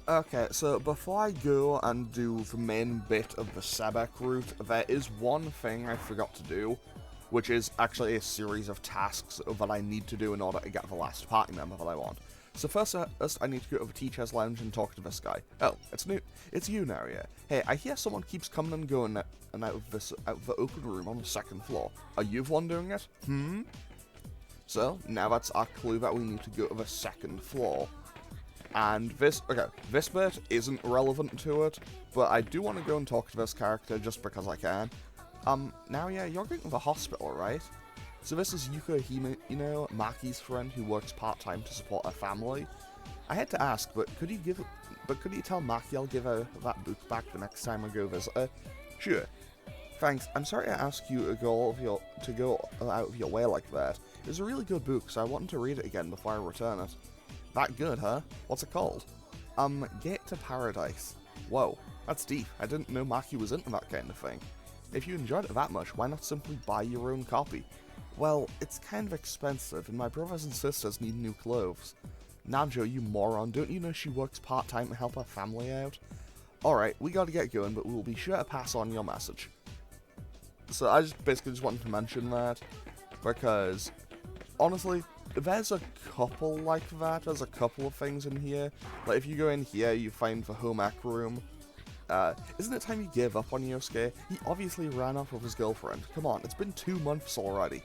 Okay, so before I go and do the main bit of the SEBEC route, there is one thing I forgot to do, which is actually a series of tasks that I need to do in order to get the last party member that I want. So first, I need to go to the teacher's lounge and talk to this guy. Oh, it's you now, yeah. Hey, I hear someone keeps coming and going out of the open room on the second floor. Are you the one doing it? So, now that's our clue that we need to go to the second floor. And this bit isn't relevant to it, but I do want to go and talk to this character just because I can. Now yeah, you're going to the hospital, right? So this is Yuko Hime, you know, Maki's friend who works part-time to support her family. I had to ask, but could you tell Maki I'll give her that book back the next time I go visit her? Sure. Thanks. I'm sorry I asked you to go out of your way like that. It was a really good book, so I wanted to read it again before I return it. That good, huh? What's it called? Get to Paradise. Whoa, that's deep. I didn't know Maki was into that kind of thing. If you enjoyed it that much, why not simply buy your own copy? Well, it's kind of expensive, and my brothers and sisters need new clothes. Namjo, you moron, don't you know she works part-time to help her family out? Alright, we gotta get going, but we'll be sure to pass on your message. So I basically just wanted to mention that, because, honestly, there's a couple like that. There's a couple of things in here. Like, if you go in here, you find the home ec room. Isn't it time you gave up on Yosuke? He obviously ran off with his girlfriend. Come on, it's been 2 months already.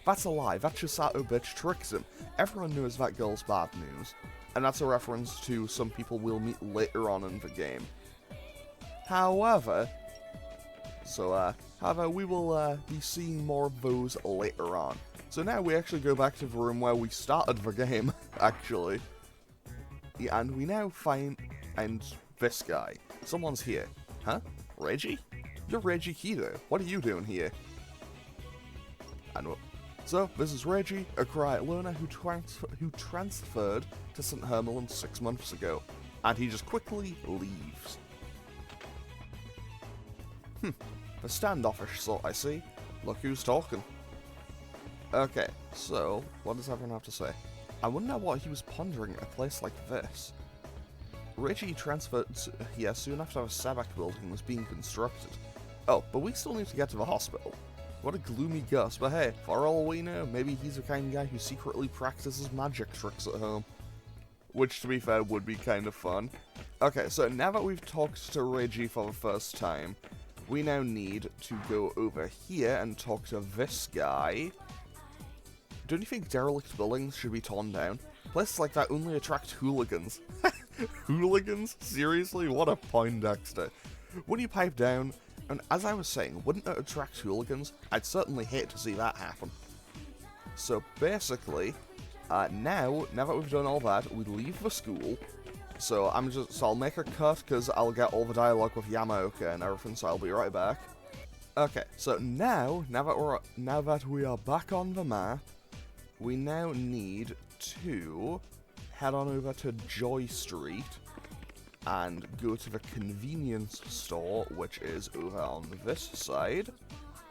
That's a lie. That Chisato bitch tricks him. Everyone knows that girl's bad news. And that's a reference to some people we'll meet later on in the game. However, we will be seeing more of those later on. So now we actually go back to the room where we started the game, actually. Yeah, and we now find this guy. Someone's here. Huh? Reggie? You're Reggie Kido. What are you doing here? So, this is Reggie, a quiet learner who transferred to St. Hermelin 6 months ago. And he just quickly leaves. The standoffish sort, I see. Look who's talking. Okay, so, what does everyone have to say? I wonder what he was pondering at a place like this. Reggie transferred here soon after a SEBEC building was being constructed. Oh, but we still need to get to the hospital. What a gloomy Gus, but hey, for all we know, maybe he's the kind of guy who secretly practices magic tricks at home. Which, to be fair, would be kind of fun. Okay, so now that we've talked to Reggie for the first time, we now need to go over here and talk to this guy. Don't you think derelict buildings should be torn down? Places like that only attract hooligans. Hooligans? Seriously? What a Poindexter. When you pipe down, and as I was saying, wouldn't it attract hooligans? I'd certainly hate to see that happen. So basically, now that we've done all that, we leave the school. So I'll make a cut because I'll get all the dialogue with Yamaoka and everything, so I'll be right back. Okay, so now that we are back on the map, we now need to head on over to Joy Street and go to the convenience store, which is over on this side,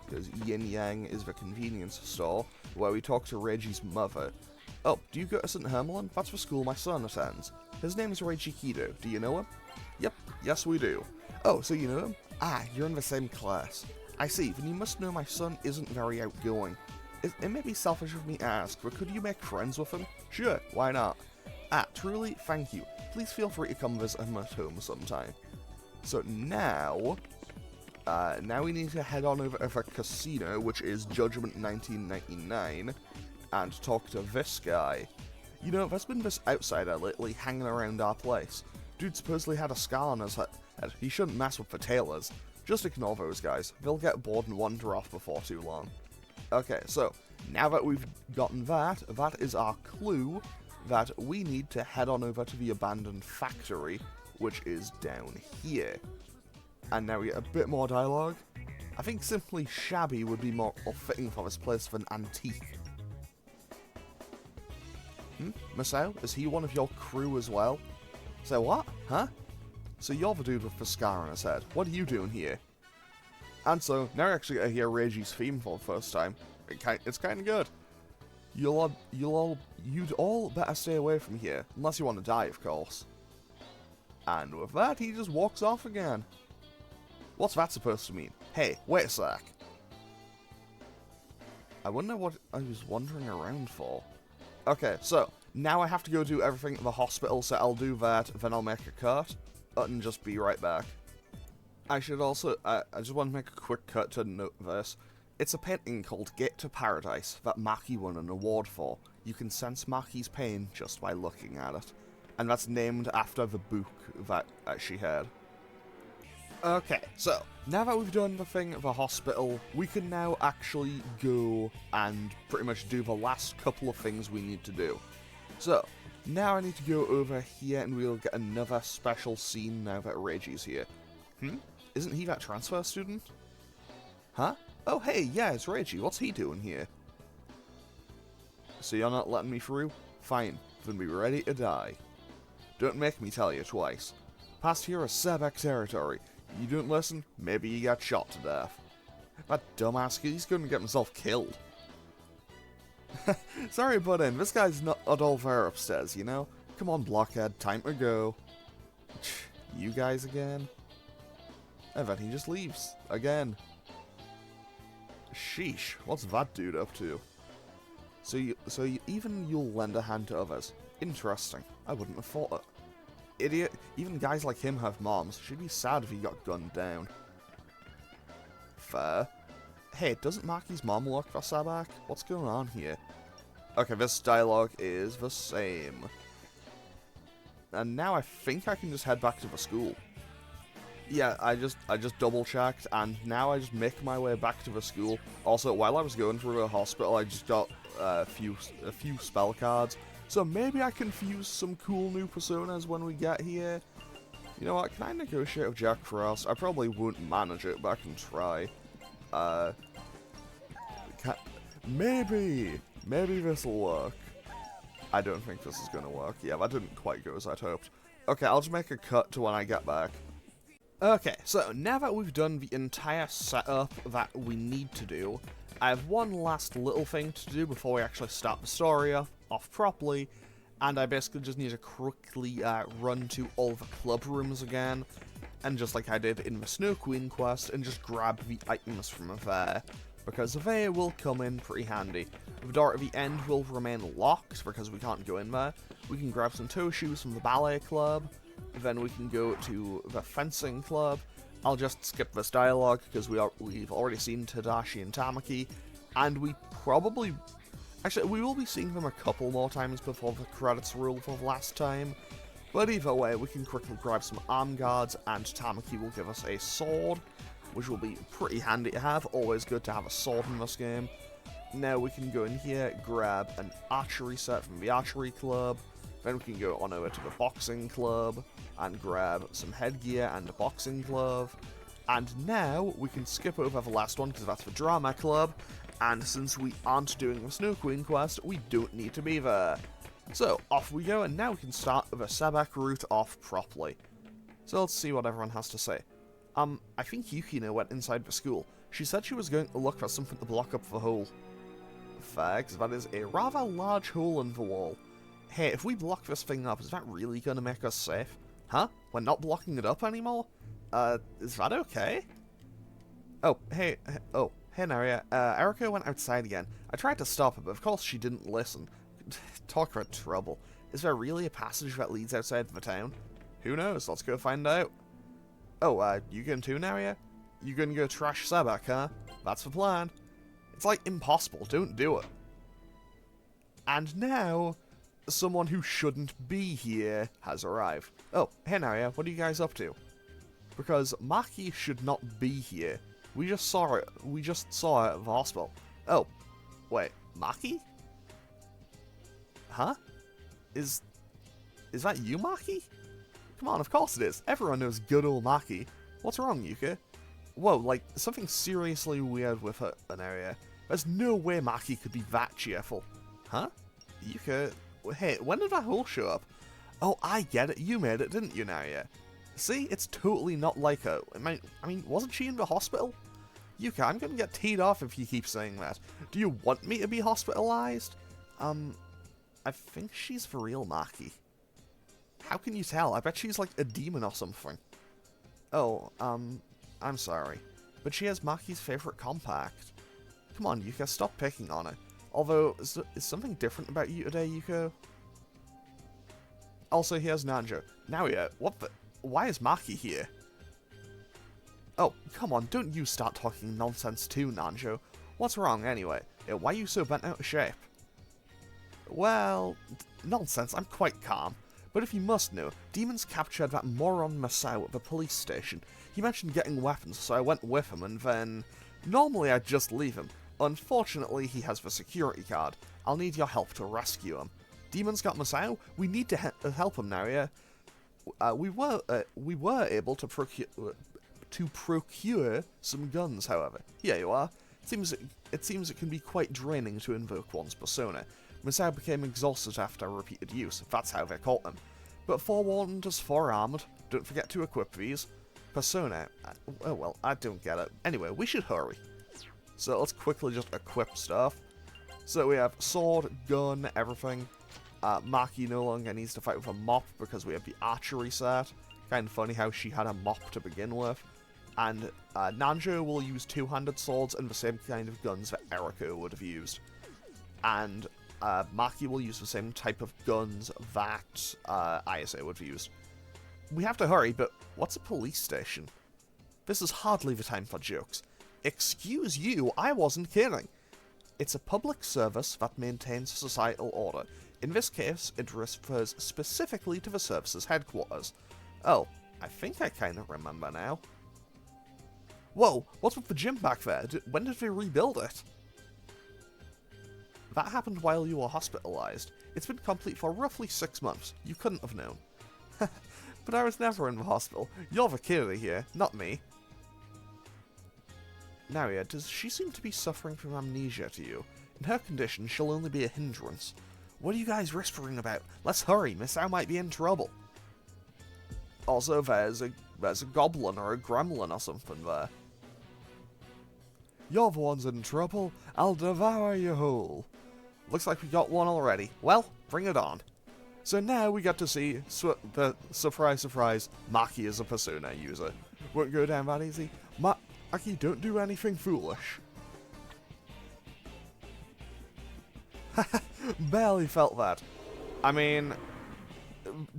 because Yin Yang is the convenience store, where we talk to Reggie's mother. Oh, do you go to St. Hermelin? That's the school my son attends. His name is Reggie Kido. Do you know him? Yep, yes we do. Oh, so you know him? Ah, you're in the same class. I see, then you must know my son isn't very outgoing. It may be selfish of me to ask, but could you make friends with him? Sure, why not? Ah, truly, thank you. Please feel free to come visit him at home sometime. So now we need to head on over to the casino, which is Judgment 1999, and talk to this guy. You know, there's been this outsider lately hanging around our place. Dude supposedly had a scar on his head. He shouldn't mess with the tailors. Just ignore those guys. They'll get bored and wander off before too long. Okay, so, now that we've gotten that is our clue that we need to head on over to the abandoned factory, which is down here. And now we get a bit more dialogue. I think simply shabby would be more fitting for this place than antique. Masao, is he one of your crew as well? Say what? Huh? So you're the dude with the scar on his head. What are you doing here? And so, now I actually get to hear Reggie's theme for the first time. It's kind of good. You'd all better stay away from here, unless you want to die, of course. And with that, he just walks off again. What's that supposed to mean? Hey, wait a sec. I wonder what I was wandering around for. Okay, so, now I have to go do everything at the hospital, so I'll do that, then I'll make a cut, and just be right back. I should also, I just want to make a quick cut to note this. It's a painting called Gate to Paradise that Maki won an award for. You can sense Maki's pain just by looking at it. And that's named after the book that she had. Okay, so, now that we've done the thing at the hospital, we can now actually go and pretty much do the last couple of things we need to do. So, now I need to go over here and we'll get another special scene now that Reiji's here. Isn't he that transfer student? Huh? Oh hey, yeah, it's Reiji. What's he doing here? So you're not letting me through? Fine, then be ready to die. Don't make me tell you twice. Past here is SEBEC territory. You don't listen, maybe you get shot to death. That dumbass, he's gonna get himself killed. Sorry, but this guy's not at all fair upstairs, you know? Come on, blockhead, time to go. You guys again? And then he just leaves. Again. Sheesh, what's that dude up to? So even you'll lend a hand to others. Interesting. I wouldn't have thought it. Idiot. Even guys like him have moms. She'd be sad if he got gunned down. Fair. Hey, doesn't Maki's mom work for SEBEC? What's going on here? Okay, this dialogue is the same. And now I think I can just head back to the school. Yeah, I just double checked, and now I just make my way back to the school. Also, while I was going through the hospital, I just got a few spell cards. So maybe I can fuse some cool new personas when we get here. You know what, can I negotiate with Jack Frost? I probably won't manage it, but I can try. Maybe this'll work. I don't think this is gonna work. Yeah, that didn't quite go as I'd hoped. Okay, I'll just make a cut to when I get back. Okay, so now that we've done the entire setup that we need to do, I have one last little thing to do before we actually start the story off properly, and I basically just need to quickly run to all the club rooms again, and just like I did in the Snow Queen quest, and just grab the items from there, because they will come in pretty handy. The door at the end will remain locked, because we can't go in there. We can grab some toe shoes from the ballet club, then we can go to the fencing club. I'll just skip this dialogue because we've already seen Tadashi and Tamaki, and we probably... Actually, we will be seeing them a couple more times before the credits roll for the last time, but either way, we can quickly grab some arm guards, and Tamaki will give us a sword, which will be pretty handy to have. Always good to have a sword in this game. Now we can go in here, grab an archery set from the archery club, then we can go on over to the boxing club, and grab some headgear and a boxing glove. And now we can skip over the last one because that's the drama club, and since we aren't doing the Snow Queen quest, we don't need to be there. So off we go, and now we can start the SEBEC route off properly. So let's see what everyone has to say. I think Yukino went inside the school. She said she was going to look for something to block up the hole. Facts, that is a rather large hole in the wall. Hey, if we block this thing up, is that really going to make us safe? Huh? We're not blocking it up anymore? Is that okay? Oh, hey Naria, Erika went outside again. I tried to stop her, but of course she didn't listen. Talk about trouble. Is there really a passage that leads outside the town? Who knows? Let's go find out. Oh, you going too, Naria? You gonna go trash SEBEC, huh? That's the plan. It's like impossible, don't do it. And now, someone who shouldn't be here has arrived. Oh, hey Naria, what are you guys up to? Because Maki should not be here. We just saw it. We just saw it at the hospital. Oh, wait, Maki? Huh? Is that you, Maki? Come on, of course it is. Everyone knows good old Maki. What's wrong, Yuka? Whoa, like, something seriously weird with her, Naria. There's no way Maki could be that cheerful. Huh? Yuka, hey, when did that hole show up? Oh, I get it. You made it, didn't you, Naria? See, it's totally not like her. I mean, wasn't she in the hospital? Yuka, I'm gonna get teed off if you keep saying that. Do you want me to be hospitalized? I think she's for real, Maki. How can you tell? I bet she's like a demon or something. Oh, I'm sorry. But she has Maki's favorite compact. Come on, Yuka, stop picking on her. Although, is something different about you today, Yuko? Also, here's Nanjo. Now, yeah, what the... Why is Maki here? Oh, come on, don't you start talking nonsense too, Nanjo. What's wrong, anyway? Why are you so bent out of shape? Well, nonsense, I'm quite calm. But if you must know, demons captured that moron Masao at the police station. He mentioned getting weapons, so I went with him, and then... Normally I'd just leave him. Unfortunately, he has the security card. I'll need your help to rescue him. Demons got Masao? We need to help him now, yeah? We were able to procure some guns, however. Here you are. It seems it can be quite draining to invoke one's persona. Masao became exhausted after repeated use. That's how they caught him. But forewarned is forearmed. Don't forget to equip these. Persona. Oh well, I don't get it. Anyway, we should hurry. So let's quickly just equip stuff. So we have sword, gun, everything. Maki no longer needs to fight with a mop because we have the archery set. Kind of funny how she had a mop to begin with. And Nanjo will use two-handed swords and the same kind of guns that Eriko would have used. And Maki will use the same type of guns that Ayase would have used. We have to hurry, but what's a police station? This is hardly the time for jokes. Excuse you, I wasn't kidding. It's a public service that maintains societal order. In this case, it refers specifically to the service's headquarters. Oh, I think I kind of remember now. Whoa, what's with the gym back there? When did they rebuild it? That happened while you were hospitalized. It's been complete for roughly 6 months. You couldn't have known. But I was never in the hospital. You're the kid here, not me. Naria, does she seem to be suffering from amnesia to you? In her condition, she'll only be a hindrance. What are you guys whispering about? Let's hurry, Misao might be in trouble. Also, there's a goblin or a gremlin or something there. You're the ones in trouble. I'll devour you whole. Looks like we got one already. Well, bring it on. So now we get to see the surprise, surprise, Maki is a Persona user. Won't go down that easy. Maki, don't do anything foolish. Barely felt that. I mean,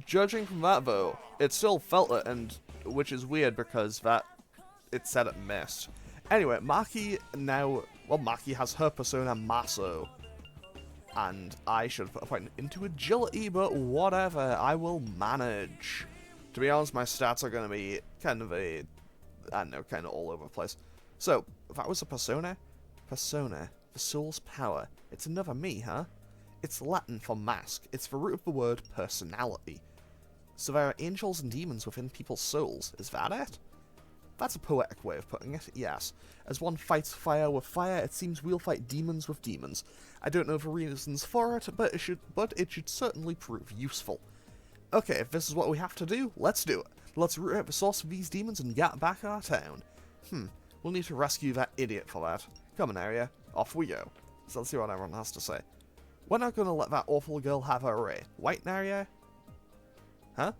judging from that though, it still felt it, and which is weird because it said it missed. Anyway, Maki has her persona Maso. And I should put a point into agility, but whatever, I will manage. To be honest, my stats are going to be kind of kind of all over the place. So, that was a persona? Persona, the soul's power. It's another me, huh? It's Latin for mask. It's the root of the word personality. So there are angels and demons within people's souls. Is that it? That's a poetic way of putting it, yes. As one fights fire with fire, it seems we'll fight demons with demons. I don't know the reasons for it, but it should certainly prove useful. Okay, if this is what we have to do, let's do it. Let's root out the source of these demons and get back our town. We'll need to rescue that idiot for that. Come on, Arya. Off we go. So let's see what everyone has to say. We're not gonna let that awful girl have her way. Right, Narya? Huh?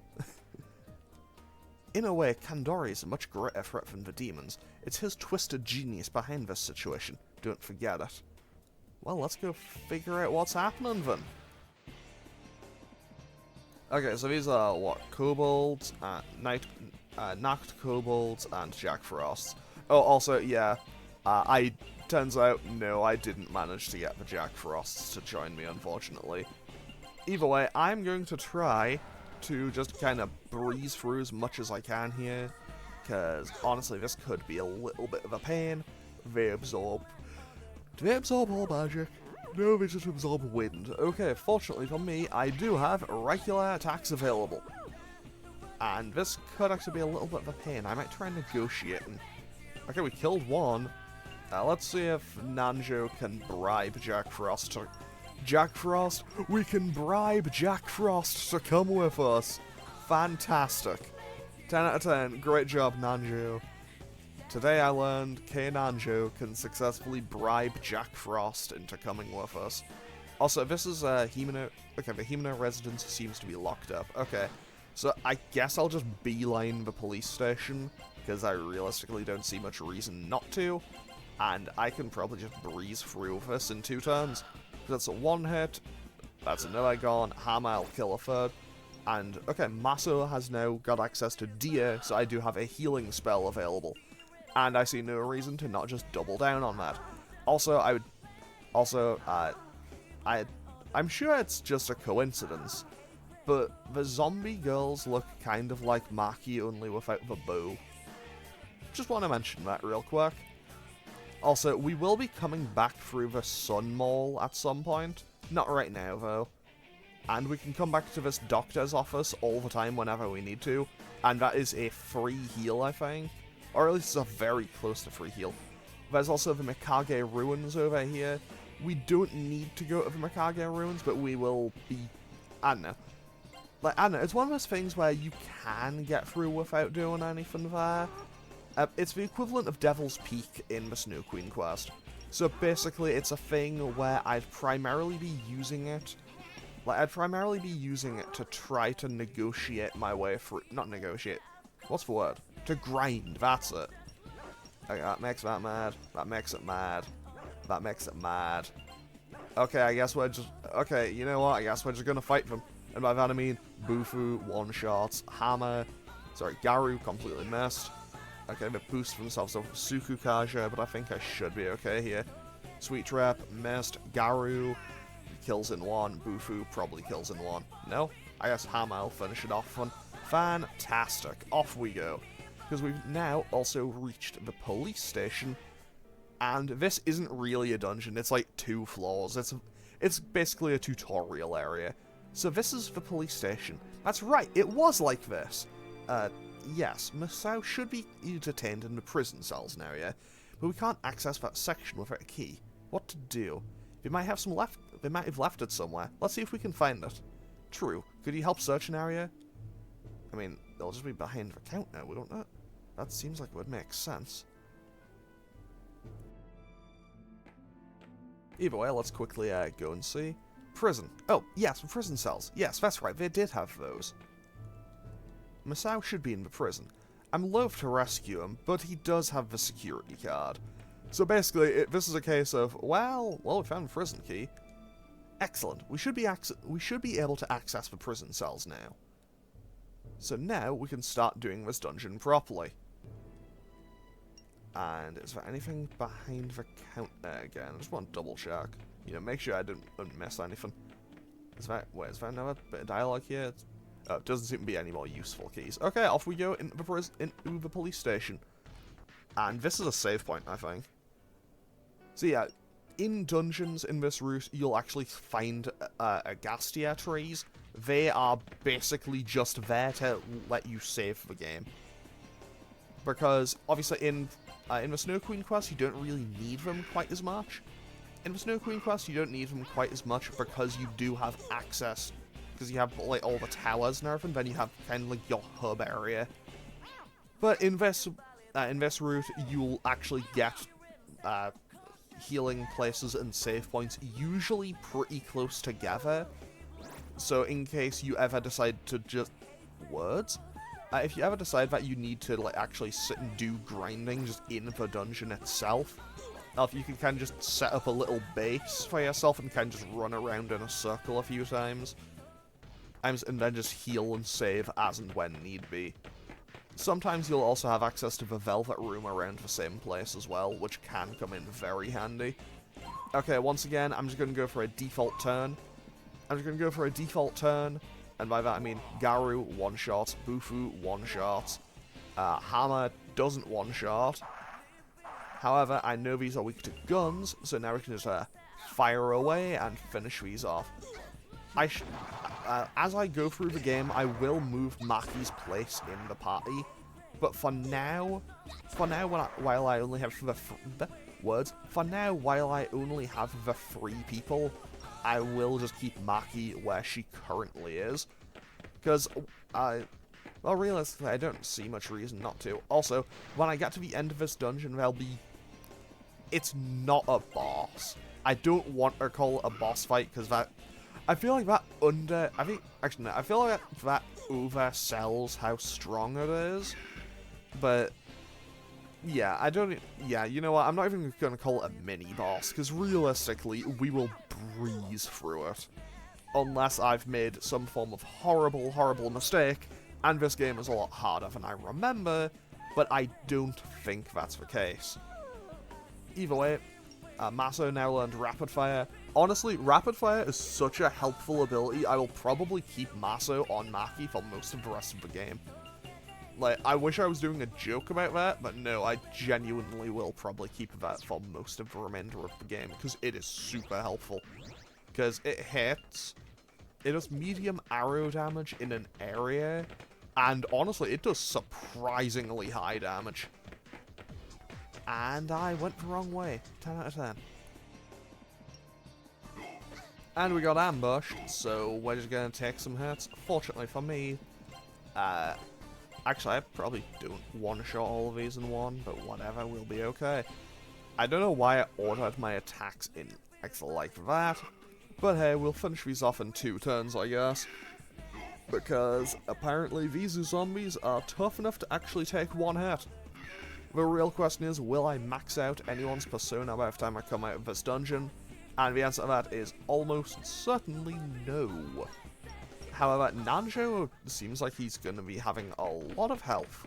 In a way, Kandori is a much greater threat than the demons. It's his twisted genius behind this situation. Don't forget it. Well, let's go figure out what's happening then. Okay, so these are, what, kobolds, knocked kobolds, and Jack Frosts. Oh, also, yeah, turns out, no, I didn't manage to get the Jack Frosts to join me, unfortunately. Either way, I'm going to try to just kind of breeze through as much as I can here, because honestly this could be a little bit of a pain. They absorb all magic. No, they just absorb wind. Okay, fortunately for me, I do have regular attacks available. And this could actually be a little bit of a pain. I might try negotiating. Okay, we killed one. Let's see if Nanjo can bribe Jack Frost to... Jack Frost, we can bribe Jack Frost to come with us. Fantastic. 10 out of 10. Great job, Nanjo. Today I learned K Nanjo can successfully bribe Jack Frost into coming with us. Also, this is Himeno. Okay, the Himeno residence seems to be locked up. Okay. So I guess I'll just beeline the police station, because I realistically don't see much reason not to, and I can probably just breeze through this in 2 turns. That's a 1 hit, that's another gone, hammer, I'll kill a third, and okay, Maso has now got access to Dia, so I do have a healing spell available, and I see no reason to not just double down on that. Also, I'm sure it's just a coincidence, but the zombie girls look kind of like Maki, only without the bow. Just want to mention that real quick. Also, we will be coming back through the Sun Mall at some point. Not right now, though. And we can come back to this doctor's office all the time whenever we need to. And that is a free heal, I think. Or at least it's a very close to free heal. There's also the Mikage Ruins over here. We don't need to go to the Mikage Ruins, but we will be... I don't know. Like, I don't know, it's one of those things where you can get through without doing anything there. It's the equivalent of Devil's Peak in the Snow Queen quest. So basically, it's a thing where I'd primarily be using it... Like, I'd primarily be using it to try to negotiate my way through... Not negotiate. What's the word? To grind, that's it. Okay, that makes that mad. That makes it mad. That makes it mad. Okay, I guess we're just... Okay, you know what? I guess we're just gonna fight them. And by that I mean Bufu, one-shots, Hammer, sorry, Garu, completely missed. Okay, the boost for themselves over Sukukaja, but I think I should be okay here. Sweet Trap, missed, Garu, kills in 1, Bufu probably kills in 1. No? I guess Hammer will finish it off on. Fantastic, off we go. Because we've now also reached the police station, and this isn't really a dungeon, it's like 2 floors, it's basically a tutorial area. So this is the police station. That's right, it was like this. Yes, Masao should be detained in the prison cells now, yeah? But we can't access that section without a key. What to do? They might have left it somewhere. Let's see if we can find it. True. Could you help search an area? I mean, they'll just be behind the counter, wouldn't it? That seems like it would make sense. Either way, let's quickly go and see. Prison. Oh, yes, the prison cells. Yes, that's right, they did have those. Masao should be in the prison. I'm loath to rescue him, but he does have the security card. So basically, this is a case of, well, we found the prison key. Excellent. We should be able to access the prison cells now. So now we can start doing this dungeon properly. And is there anything behind the counter again? I just want to double check. You know, make sure I don't miss anything. Is there another bit of dialogue here? Oh, it doesn't seem to be any more useful keys. Okay, off we go into the police station. And this is a save point, I think. So yeah, in dungeons in this route, you'll actually find Agastia trees. They are basically just there to let you save the game. Because, obviously, in the Snow Queen quest, you don't really need them quite as much. In the Snow Queen quest, you don't need them quite as much because you do have access, because you have, like, all the towers and everything, then you have kind of, like, your hub area. But in this route, you'll actually get healing places and save points usually pretty close together. So in case you ever decide to just... Words? If you ever decide that you need to like actually sit and do grinding just in the dungeon itself, if you can kind of just set up a little base for yourself and kind of just run around in a circle a few times, and then just heal and save as and when need be. Sometimes you'll also have access to the Velvet Room around the same place as well, which can come in very handy. Okay, once again, I'm just going to go for a default turn. And by that I mean Garu, one-shot, Bufu, one-shot, Hammer doesn't one-shot. However, I know these are weak to guns, so now we can just fire away and finish these off. As I go through the game, I will move Maki's place in the party, but for now while I only have the 3 people, I will just keep Maki where she currently is, because, well, realistically, I don't see much reason not to. Also, when I get to the end of this dungeon, it's not a boss. I don't want to call it a boss fight, because I feel like that actually no, I feel like that oversells how strong it is. But yeah, yeah, you know what, I'm not even gonna call it a mini-boss, because realistically, we will breeze through it. Unless I've made some form of horrible, horrible mistake, and this game is a lot harder than I remember, but I don't think that's the case. Either way, Maso now learned Rapid Fire. Honestly, Rapid Fire is such a helpful ability, I will probably keep Maso on Maki for most of the rest of the game. Like, I wish I was doing a joke about that, but no, I genuinely will probably keep that for most of the remainder of the game, because it is super helpful. Because it hits, it does medium arrow damage in an area, and honestly, it does surprisingly high damage. And I went the wrong way. 10 out of 10. And we got ambushed, so we're just gonna take some hits. Fortunately for me, actually, I probably don't one-shot all of these in one, but whatever, we'll be okay. I don't know why I ordered my attacks in like that, but hey, we'll finish these off in 2 turns, I guess. Because apparently these zombies are tough enough to actually take 1 hit. The real question is, will I max out anyone's persona by the time I come out of this dungeon? And the answer to that is almost certainly no. However, Nanjo seems like he's going to be having a lot of health.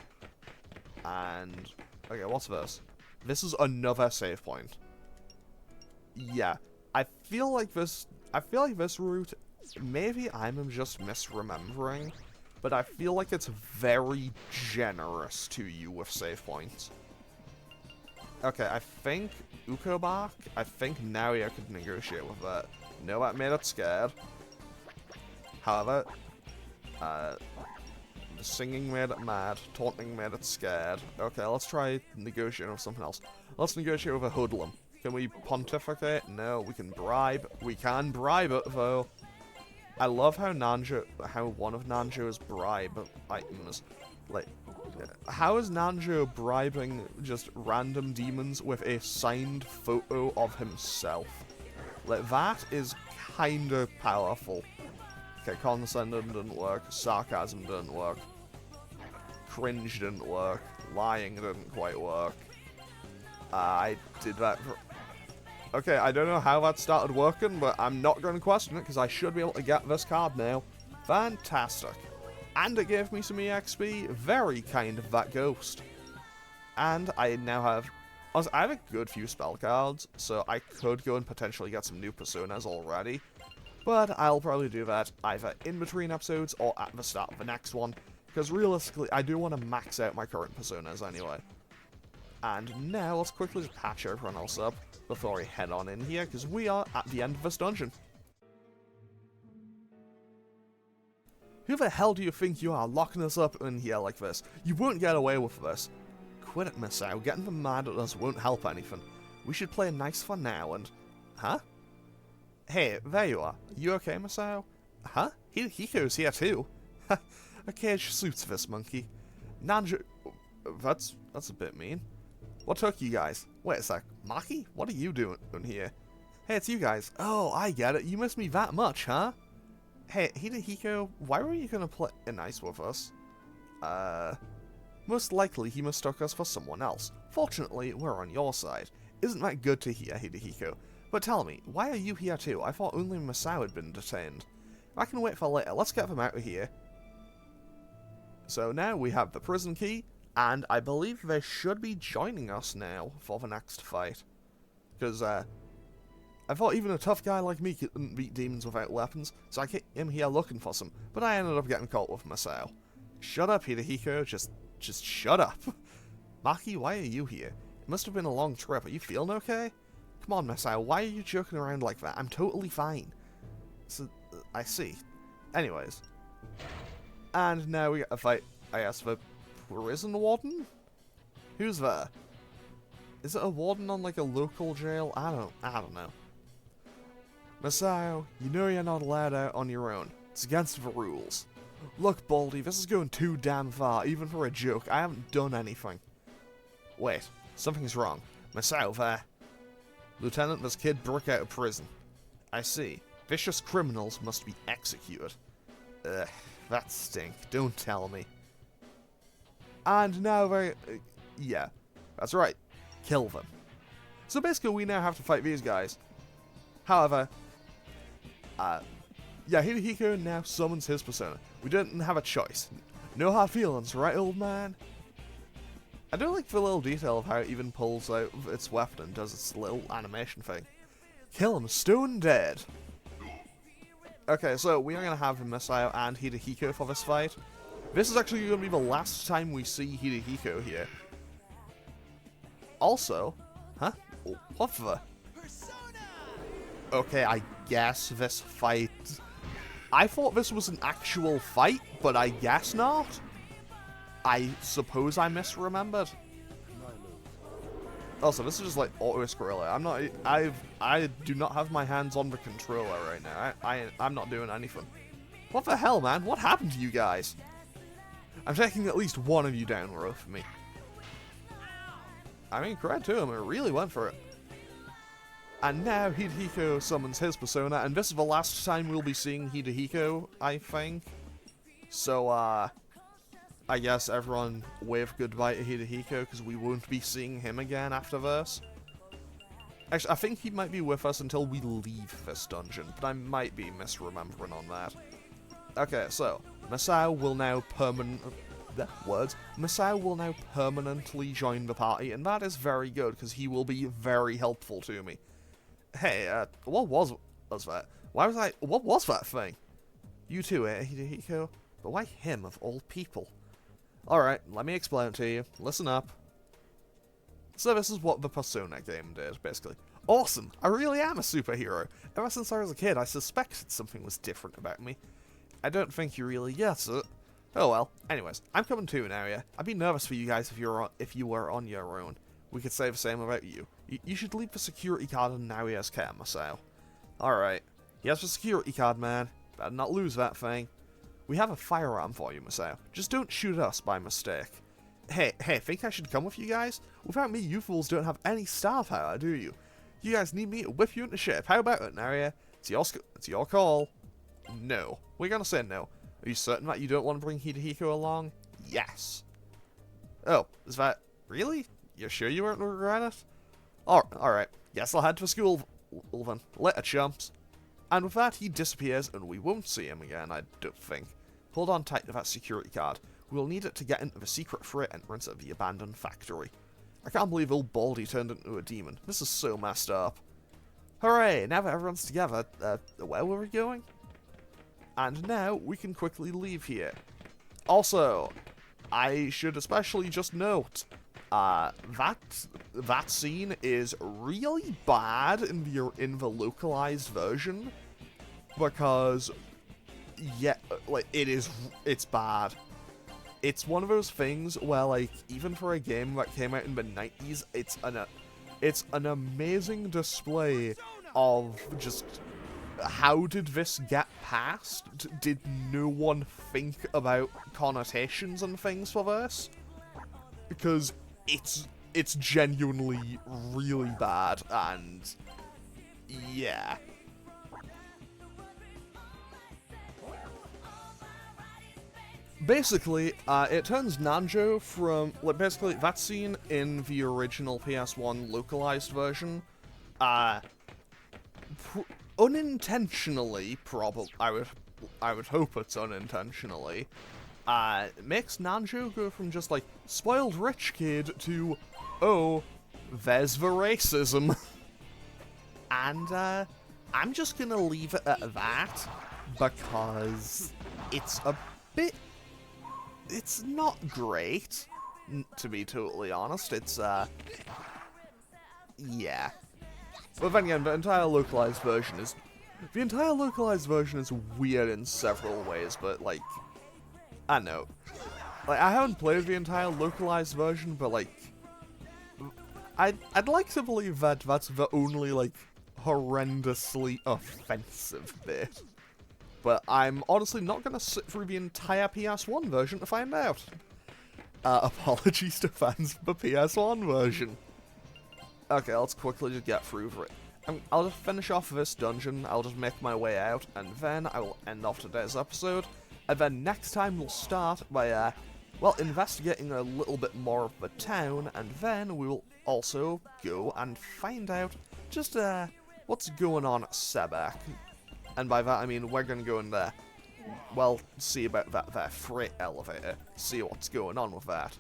And, okay, what's this? This is another save point. Yeah, I feel like this route, maybe I'm just misremembering, but I feel like it's very generous to you with save points. Okay, I think Ukobak, I think Naoya could negotiate with that. No, that made it scared. However, the singing made it mad, taunting made it scared. Okay, let's try negotiating with something else. Let's negotiate with a hoodlum. Can we pontificate? No, we can bribe. We can bribe it, though. I love how one of Nanjo's bribe items, like, how is Nanjo bribing just random demons with a signed photo of himself? Like, that is kinda powerful. Okay, condescending didn't work, sarcasm didn't work, cringe didn't work, lying didn't quite work. I did that for... Okay, I don't know how that started working, but I'm not going to question it, because I should be able to get this card now. Fantastic. And it gave me some EXP, very kind of that ghost. And I now have... Also, I have a good few spell cards, so I could go and potentially get some new personas already. But I'll probably do that either in between episodes or at the start of the next one, because realistically, I do want to max out my current personas anyway. And now, let's quickly just patch everyone else up before we head on in here, because we are at the end of this dungeon. Who the hell do you think you are, locking us up in here like this? You won't get away with this. Quit it, Misao. Getting them mad at us won't help anything. We should play nice for now and... Huh? Hey, there you are. You okay, Misao? Huh? Hiko's here too. A cage suits this monkey. Nanjo... That's a bit mean. What took you guys? Wait a sec. Maki? What are you doing here? Hey, it's you guys. Oh, I get it. You miss me that much, huh? Hey, Hidehiko, why were you gonna play nice with us? Most likely he mistook us for someone else. Fortunately, we're on your side. Isn't that good to hear, Hidehiko? But tell me, why are you here too? I thought only Masao had been detained. I can wait for later. Let's get them out of here. So now we have the prison key, and I believe they should be joining us now for the next fight. Because, I thought even a tough guy like me couldn't beat demons without weapons, so I came here looking for some, but I ended up getting caught with Masao. Shut up, Hidehiko, just shut up. Maki, why are you here? It must have been a long trip, are you feeling okay? Come on, Masao, why are you joking around like that? I'm totally fine. So, I see. Anyways. And now we get a fight, I guess, the prison warden? Who's there? Is it a warden on like a local jail? I don't know. Masao, you know you're not allowed out on your own. It's against the rules. Look, Baldy, this is going too damn far, even for a joke. I haven't done anything. Wait, something's wrong. Masao, there. Lieutenant, this kid broke out of prison. I see. Vicious criminals must be executed. Ugh, that stink. Don't tell me. And now yeah, that's right. Kill them. So basically we now have to fight these guys. However, yeah, Hidehiko now summons his persona. We didn't have a choice. No hard feelings, right, old man? I do like the little detail of how it even pulls out its weapon and does its little animation thing. Kill him, stone dead. Okay, so we are going to have Masao and Hidehiko for this fight. This is actually going to be the last time we see Hidehiko here. Also, huh? What the? Okay, I guess this fight... I thought this was an actual fight, but I guess not. I suppose I misremembered. Also, this is just like auto-scroller. I do not have my hands on the controller right now. I'm not doing anything. What the hell, man? What happened to you guys? I'm taking at least one of you down with me. I mean, credit to him, it really went for it. And now Hidehiko summons his persona, and this is the last time we'll be seeing Hidehiko, I think. So, I guess everyone wave goodbye to Hidehiko, because we won't be seeing him again after this. Actually, I think he might be with us until we leave this dungeon, but I might be misremembering on that. Okay, so, Masao will now permanently join the party, and that is very good, because he will be very helpful to me. Hey, what was that? What was that thing? You too, Hidehiko? But why him, of all people? Alright, let me explain it to you. Listen up. So this is what the Persona game did, basically. Awesome! I really am a superhero. Ever since I was a kid, I suspected something was different about me. I don't think you really get it. Oh well. Anyways, I'm coming too now, yeah? I'd be nervous for you guys if you were on your own. We could say the same about you. You should leave the security card in Naoya's care, Masao. Alright. Here's the security card, man. Better not lose that thing. We have a firearm for you, Masao. Just don't shoot us by mistake. Hey, think I should come with you guys? Without me, you fools don't have any star power, do you? You guys need me to whip you into shape. How about it, Naoya? It's your call. No. We're gonna say no. Are you certain that you don't want to bring Hidehiko along? Yes. Oh, is that... Really? You're sure you won't regret it? Alright. Guess I'll head to school, then. Later, chumps. And with that, he disappears, and we won't see him again, I don't think. Hold on tight to that security card. We'll need it to get into the secret freight entrance of the abandoned factory. I can't believe old Baldy turned into a demon. This is so messed up. Hooray! Now that everyone's together, where were we going? And now, we can quickly leave here. Also, I should especially just note... that scene is really bad in the localized version, because yeah, like it's bad. It's one of those things where, like, even for a game that came out in the 90s, it's an amazing display of just how did this get passed? Did no one think about connotations and things for this? Because it's genuinely really bad, and yeah. Basically, it turns Nanjo from, like, basically that scene in the original PS1 localized version, unintentionally, probably, I would hope it's unintentionally, makes Nanjo go from just, like, spoiled rich kid to, oh, there's the racism. And, I'm just gonna leave it at that, because it's a bit... It's not great, to be totally honest. It's, yeah. But then again, the entire localized version is weird in several ways, but, like, I don't know. Like, I haven't played the entire localized version, but, like, I'd like to believe that that's the only, like, horrendously offensive bit. But I'm honestly not going to sit through the entire PS1 version to find out. Apologies to fans of the PS1 version. Okay, let's quickly just get through it. I'll just finish off this dungeon, I'll just make my way out, and then I will end off today's episode. And then next time we'll start by, well, investigating a little bit more of the town, and then we will also go and find out just, what's going on at SEBEC. And by that I mean we're gonna go in there, well, see about that freight elevator, see what's going on with that.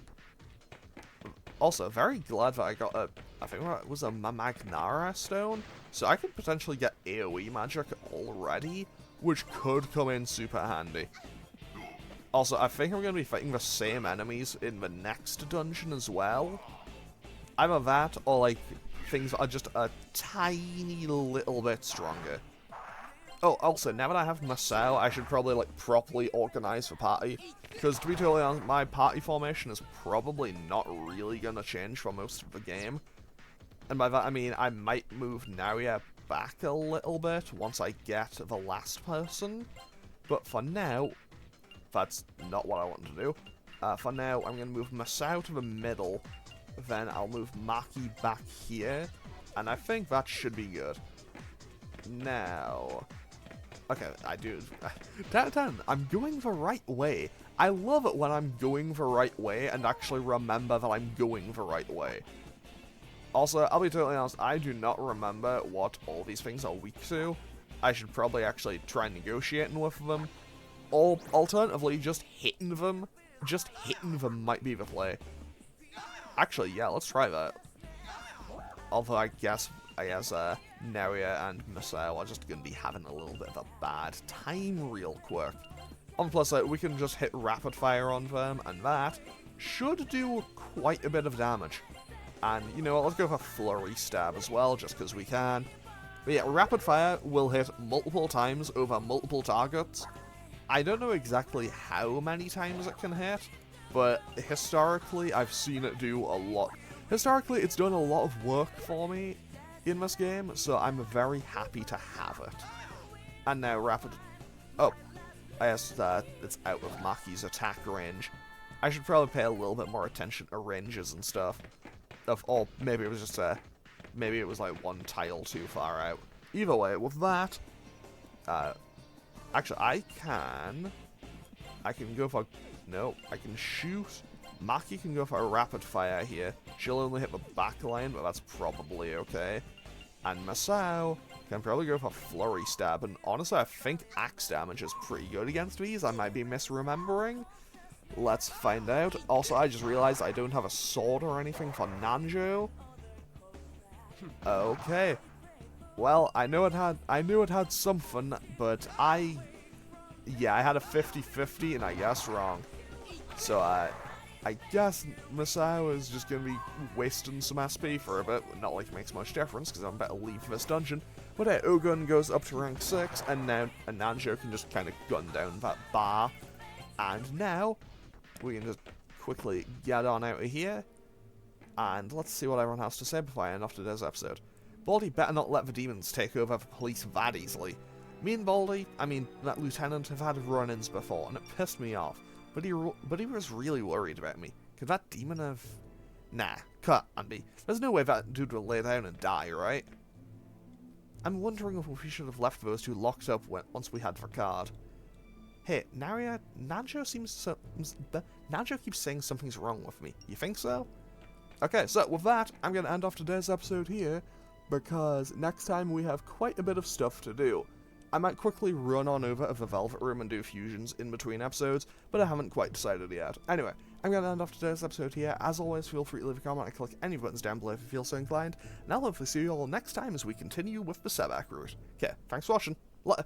Also, very glad that I got I think it was a Magnara stone, so I could potentially get AoE magic already, which could come in super handy. Also, I think I'm going to be fighting the same enemies in the next dungeon as well. Either that, or like, things that are just a tiny little bit stronger. Oh, also, now that I have Masao, I should probably, like, properly organize the party. Because, to be totally honest, my party formation is probably not really gonna change for most of the game. And by that, I mean, I might move Naria back a little bit once I get the last person. But for now, that's not what I want to do. For now, I'm gonna move Masao to the middle. Then I'll move Maki back here. And I think that should be good. Now... Okay, I do. 10 out of 10, I'm going the right way. I love it when I'm going the right way and actually remember that I'm going the right way. Also, I'll be totally honest, I do not remember what all these things are weak to. I should probably actually try negotiating with them. Or, alternatively, just hitting them. Just hitting them might be the play. Actually, yeah, let's try that. Although I guess Naria and Masao are just going to be having a little bit of a bad time real quick. On the plus side, we can just hit rapid fire on them, and that should do quite a bit of damage. And, you know what, let's go for flurry stab as well, just because we can. But yeah, rapid fire will hit multiple times over multiple targets. I don't know exactly how many times it can hit, but historically, I've seen it do a lot. Historically, it's done a lot of work for me in this game, so I'm very happy to have it. And now rapid... Oh, I guess it's out of Maki's attack range. I should probably pay a little bit more attention to ranges and stuff. Or maybe it was just maybe it was like one tile too far out. Either way, with that, actually I can go for... No, I can shoot. Maki can go for a rapid fire here. She'll only hit the back line, but that's probably okay. And Masao can probably go for flurry stab, and honestly I think axe damage is pretty good against these. I might be misremembering. Let's find out. Also, I just realized I don't have a sword or anything for Nanjo. Okay. Well, I knew it had something, but I had a 50-50 and I guessed wrong. So I guess Masao is just going to be wasting some SP for a bit. Not like it makes much difference, because I'm about to leave this dungeon. But hey, Ogun goes up to rank 6, and now Nanjo can just kind of gun down that bar. And now, we can just quickly get on out of here. And let's see what everyone has to say before I end off today's episode. Baldy better not let the demons take over the police that easily. Me and Baldy, I mean, that lieutenant, have had run-ins before, and it pissed me off. But he was really worried about me. Could that demon have... Nah, cut, Andy. There's no way that dude will lay down and die, right? I'm wondering if we should have left those two locked up once we had the card. Hey, Naria, Nanjo keeps saying something's wrong with me. You think so? Okay, so with that, I'm going to end off today's episode here, because next time we have quite a bit of stuff to do. I might quickly run on over to the Velvet Room and do fusions in between episodes, but I haven't quite decided yet. Anyway, I'm going to end off today's episode here. As always, feel free to leave a comment and click any buttons down below if you feel so inclined, and I'll hopefully see you all next time as we continue with the SEBEC route. Okay, thanks for watching. Later.